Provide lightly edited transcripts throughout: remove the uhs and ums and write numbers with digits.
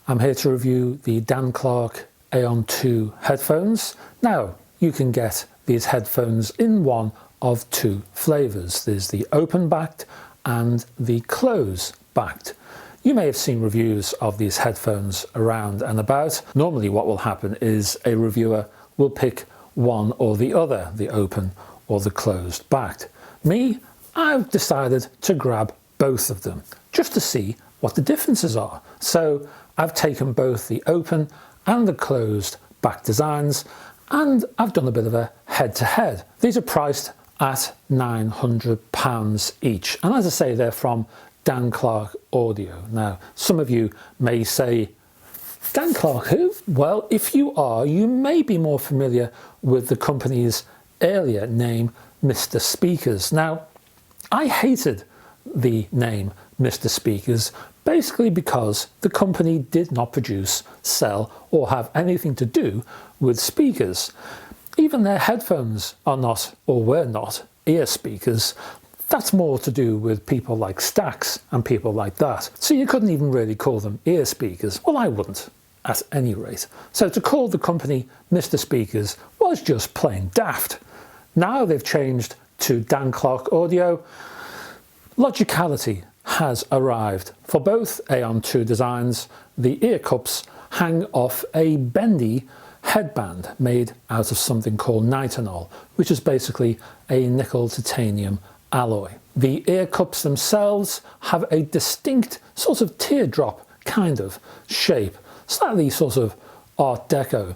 I'm here to review the Dan Clark Aeon 2 headphones. Now, you can get these headphones in one of two flavours. There's the open-backed and the close-backed. You may have seen reviews of these headphones around and about. Normally what will happen is a reviewer will pick one or the other, the open or the closed-backed. Me, I've decided to grab both of them just to see what the differences are. So I've taken both the open and the closed back designs and I've done a bit of a head-to-head. These are priced at £900 each, and as I say, they're from Dan Clark Audio. Now, some of you may say, Dan Clark who? Well, if you are, you may be more familiar with the company's earlier name, Mr. Speakers. Now, I hated the name Mr. Speakers basically because the company did not produce, sell or have anything to do with speakers. Even their headphones are not, or were not, ear speakers. That's more to do with people like Stax and people like that. So you couldn't even really call them ear speakers. Well, I wouldn't, at any rate. So to call the company Mr. Speakers was just plain daft. Now they've changed to Dan Clark Audio. Logicality has arrived. For both Aeon 2 designs, the ear cups hang off a bendy headband made out of something called nitinol, which is basically a nickel titanium alloy. The ear cups themselves have a distinct sort of teardrop kind of shape, slightly sort of Art Deco,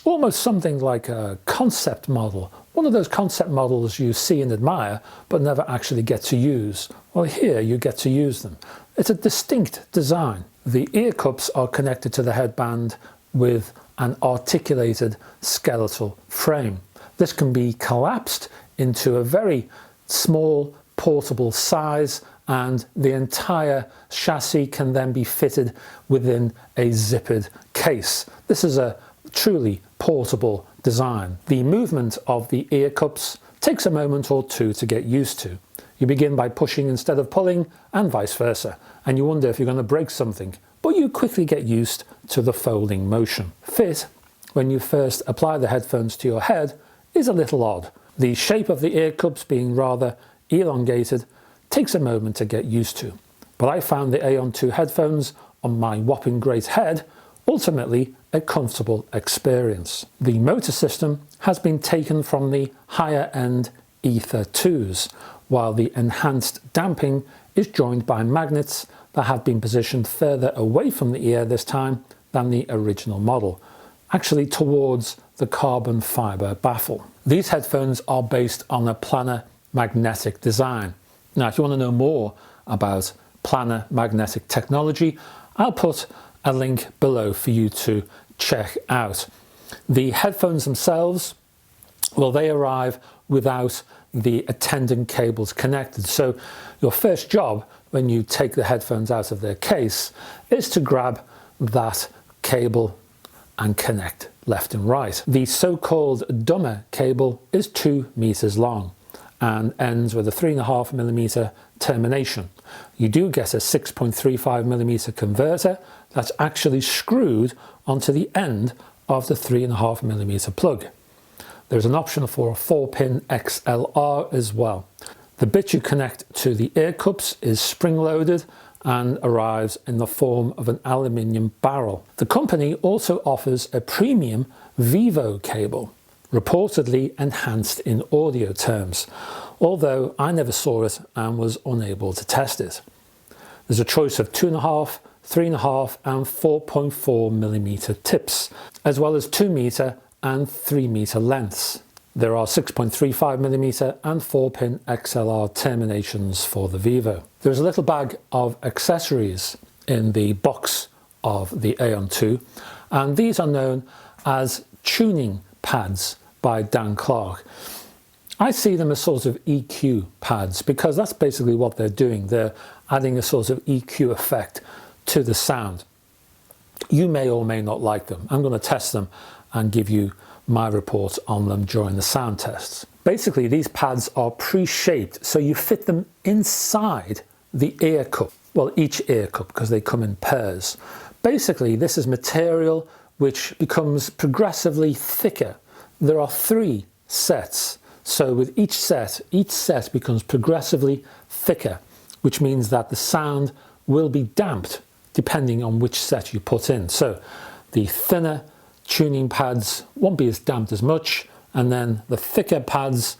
almost something like a concept model, one of those concept models you see and admire but never actually get to use. Well, here you get to use them. It's a distinct design. The ear cups are connected to the headband with an articulated skeletal frame. This can be collapsed into a very small portable size, and the entire chassis can then be fitted within a zippered case. This is a truly portable design. The movement of the ear cups takes a moment or two to get used to. You begin by pushing instead of pulling, and vice versa, and you wonder if you're going to break something, but you quickly get used to the folding motion. Fit, when you first apply the headphones to your head, is a little odd. The shape of the ear cups being rather elongated takes a moment to get used to, but I found the Aeon 2 headphones on my whopping great head ultimately a comfortable experience. The motor system has been taken from the higher end Ether 2s, while the enhanced damping is joined by magnets that have been positioned further away from the ear this time than the original model, actually towards the carbon fibre baffle. These headphones are based on a planar magnetic design. Now, if you want to know more about planar magnetic technology, I'll put a link below for you to check out. The headphones themselves, well, they arrive without the attendant cables connected. So your first job when you take the headphones out of their case is to grab that cable and connect left and right. The so-called dumber cable is 2 meters long and ends with a 3.5mm termination. You do get a 6.35mm converter that's actually screwed onto the end of the 3.5mm plug. There's an option for a 4-pin XLR as well. The bit you connect to the ear cups is spring-loaded and arrives in the form of an aluminium barrel. The company also offers a premium Vivo cable, reportedly enhanced in audio terms, although I never saw it and was unable to test it. There's a choice of 2.5, 3.5 and 4.4mm tips, as well as 2 meter and 3 meter lengths. There are 6.35mm and 4-pin XLR terminations for the Vivo. There's a little bag of accessories in the box of the Aeon 2, and these are known as tuning pads by Dan Clark. I see them as sort of EQ pads because that's basically what they're doing. They're adding a sort of EQ effect to the sound. You may or may not like them. I'm going to test them and give you my report on them during the sound tests. Basically, these pads are pre-shaped, so you fit them inside the ear cup. Well, each ear cup, because they come in pairs. Basically, this is material which becomes progressively thicker. There are 3 sets. So with each set becomes progressively thicker, which means that the sound will be damped depending on which set you put in. So the thinner tuning pads won't be as damped as much, and then the thicker pads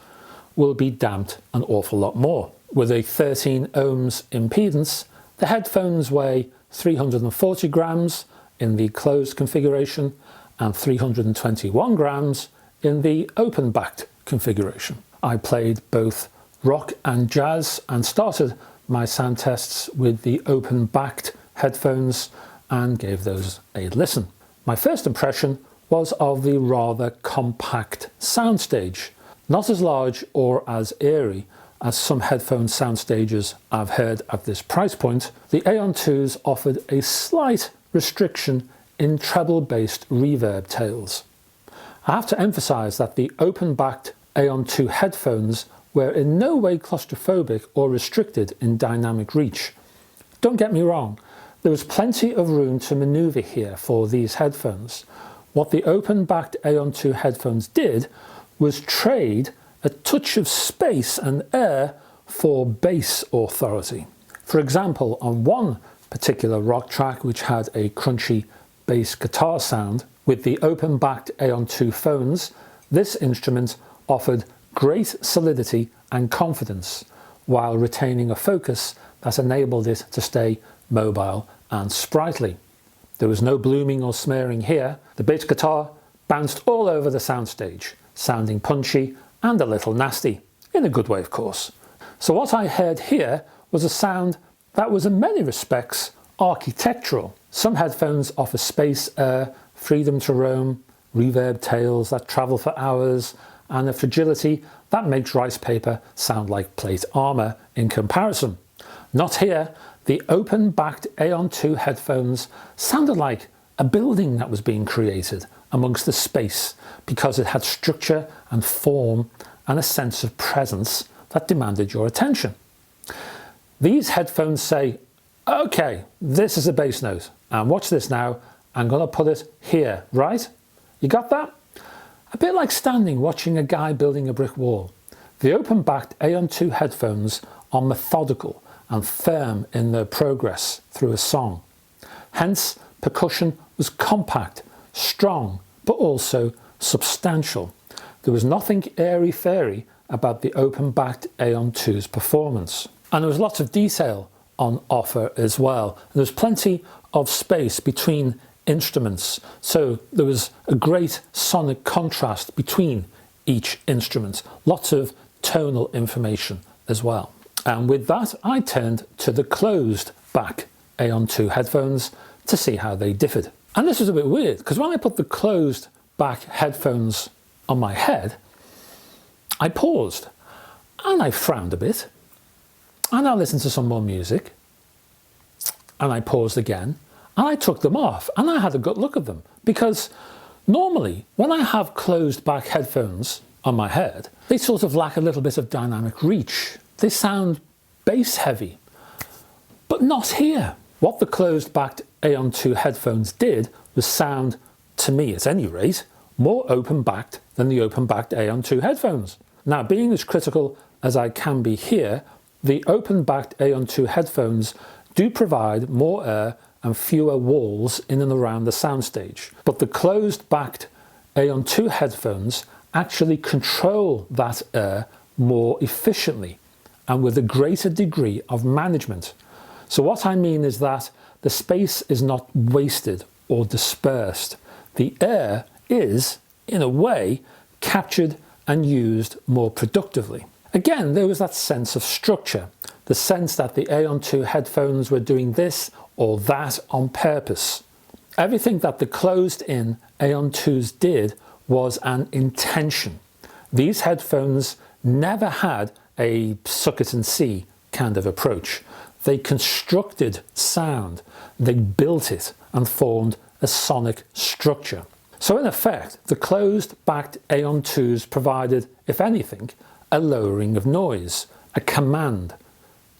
will be damped an awful lot more. With a 13 ohms impedance, the headphones weigh 340 grams in the closed configuration and 321 grams in the open-backed configuration. I played both rock and jazz and started my sound tests with the open-backed headphones and gave those a listen. My first impression was of the rather compact soundstage, not as large or as airy as some headphone sound stages I've heard at this price point. The Aeon 2s offered a slight restriction in treble-based reverb tails. I have to emphasize that the open-backed Aeon 2 headphones were in no way claustrophobic or restricted in dynamic reach. Don't get me wrong, there was plenty of room to maneuver here for these headphones. What the open-backed Aeon 2 headphones did was trade a touch of space and air for bass authority. For example, on one particular rock track which had a crunchy bass guitar sound, with the open-backed Aeon 2 phones, this instrument offered great solidity and confidence while retaining a focus that enabled it to stay mobile and sprightly. There was no blooming or smearing here. The bass guitar bounced all over the soundstage, sounding punchy and a little nasty, in a good way of course. So what I heard here was a sound that was in many respects architectural. Some headphones offer space, air, freedom to roam, reverb tails that travel for hours, and a fragility that makes rice paper sound like plate armour in comparison. Not here. The open-backed Aeon 2 headphones sounded like a building that was being created amongst the space because it had structure and form and a sense of presence that demanded your attention. These headphones say, okay, this is a bass note, and watch this now, I'm going to put it here, right? You got that? A bit like standing watching a guy building a brick wall. The open-backed Aeon 2 headphones are methodical and firm in their progress through a song. Hence, percussion was compact, strong, but also substantial. There was nothing airy-fairy about the open-backed Aeon 2's performance. And there was lots of detail on offer as well. There was plenty of space between instruments, so there was a great sonic contrast between each instrument. Lots of tonal information as well. And with that, I turned to the closed back Aeon 2 headphones to see how they differed. And this was a bit weird, because when I put the closed back headphones on my head, I paused and I frowned a bit, and I listened to some more music, and I paused again, and I took them off, and I had a good look at them, because normally when I have closed back headphones on my head, they sort of lack a little bit of dynamic reach. They sound bass heavy, but not here. What the closed-backed Aeon 2 headphones did was sound, to me at any rate, more open-backed than the open-backed Aeon 2 headphones. Now, being as critical as I can be here, the open-backed Aeon 2 headphones do provide more air and fewer walls in and around the soundstage. But the closed-backed Aeon 2 headphones actually control that air more efficiently and with a greater degree of management. So what I mean is that the space is not wasted or dispersed. The air is, in a way, captured and used more productively. Again, there was that sense of structure, the sense that the Aeon 2 headphones were doing this or that on purpose. Everything that the closed-in Aeon 2s did was an intention. These headphones never had a suck it and see kind of approach. They constructed sound, they built it and formed a sonic structure. So in effect, the closed-backed Aeon 2s provided, if anything, a lowering of noise, a command,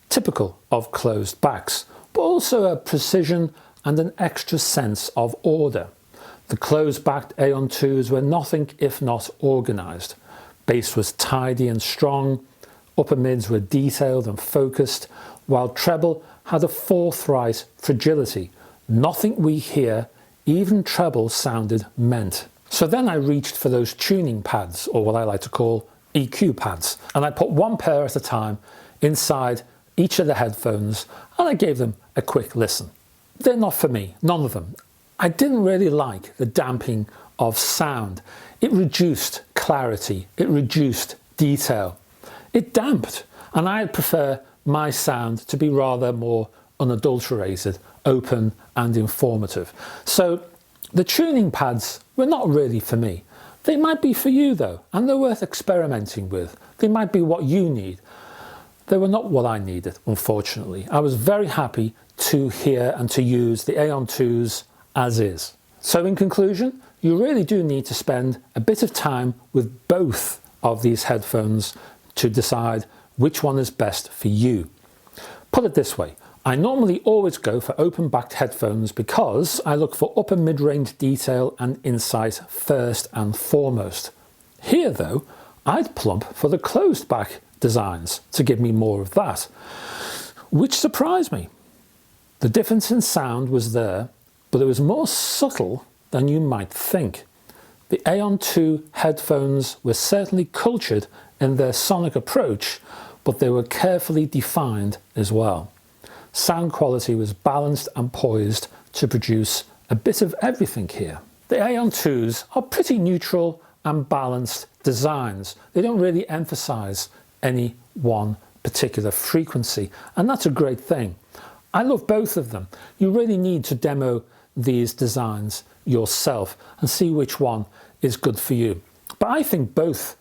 typical of closed backs, but also a precision, and an extra sense of order. The closed-backed Aeon 2s were nothing if not organised. Bass was tidy and strong, upper mids were detailed and focused, while treble had a forthright fragility. Nothing we hear, even treble, sounded meant. So then I reached for those tuning pads, or what I like to call EQ pads, and I put one pair at a time inside each of the headphones and I gave them a quick listen. They're not for me, none of them. I didn't really like the damping of sound. It reduced clarity, it reduced detail. It damped, and I'd prefer my sound to be rather more unadulterated, open and informative. So the tuning pads were not really for me. They might be for you though, and they're worth experimenting with. They might be what you need. They were not what I needed, unfortunately. I was very happy to hear and to use the Aeon 2s as is. So in conclusion, you really do need to spend a bit of time with both of these headphones to decide which one is best for you. Put it this way, I normally always go for open-backed headphones because I look for upper mid-range detail and insight first and foremost. Here though, I'd plump for the closed-back designs to give me more of that, which surprised me. The difference in sound was there, but it was more subtle than you might think. The Aeon 2 headphones were certainly cultured in their sonic approach, but they were carefully defined as well. Sound quality was balanced and poised to produce a bit of everything here. The Aeon 2s are pretty neutral and balanced designs. They don't really emphasize any one particular frequency, and that's a great thing. I love both of them. You really need to demo these designs yourself and see which one is good for you. But I think both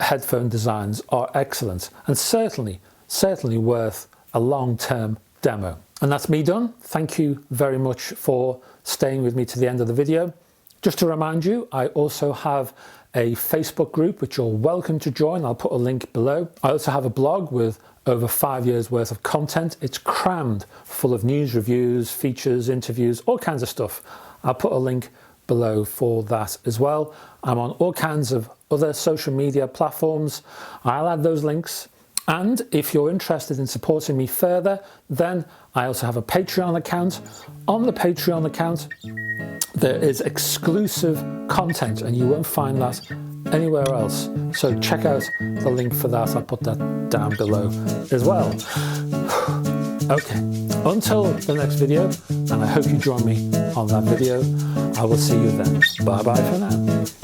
headphone designs are excellent and certainly worth a long-term demo. And that's me done. Thank you very much for staying with me to the end of the video. Just to remind you, I also have a Facebook group which you're welcome to join. I'll put a link below. I also have a blog with over 5 years worth of content. It's crammed full of news, reviews, features, interviews, all kinds of stuff. I'll put a link below for that as well. I'm on all kinds of other social media platforms. I'll add those links. And if you're interested in supporting me further, then I also have a Patreon account. On the Patreon account, there is exclusive content and you won't find that anywhere else. So check out the link for that. I'll put that down below as well. Okay, until the next video, and I hope you join me on that video. I will see you then. Bye bye for now.